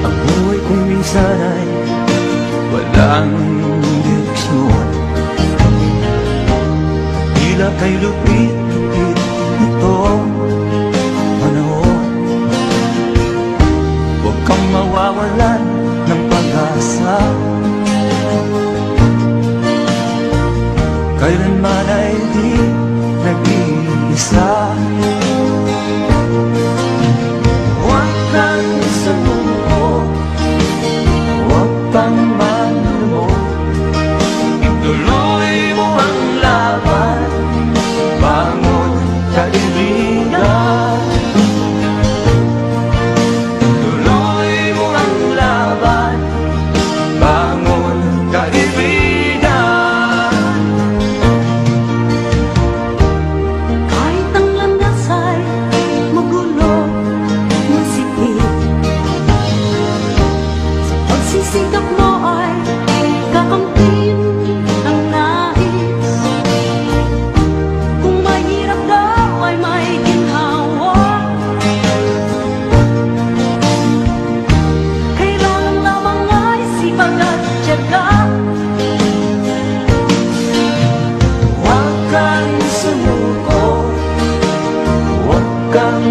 Ang buhay kong minsan ay walang direksyon, tila kay lupit-lupit nitong panahon. Huwag kang mawawalan ng pag-asa, kailanman ay di nag-iisa. Huwag kang sumuko, huwag kang manlumog, ituloy mo ang laban, bangon kaibigan. Ituloy mo ang laban, bangon kaibigan. Kahit ang landas ay magulo, masikip, sa pagsisikap mo ay kakamtin ang nais. Kung mahirap daw ay may ginhawa, kailangan lamang ay sipag at tiyaga. Huwag kang sumuko, huwag kang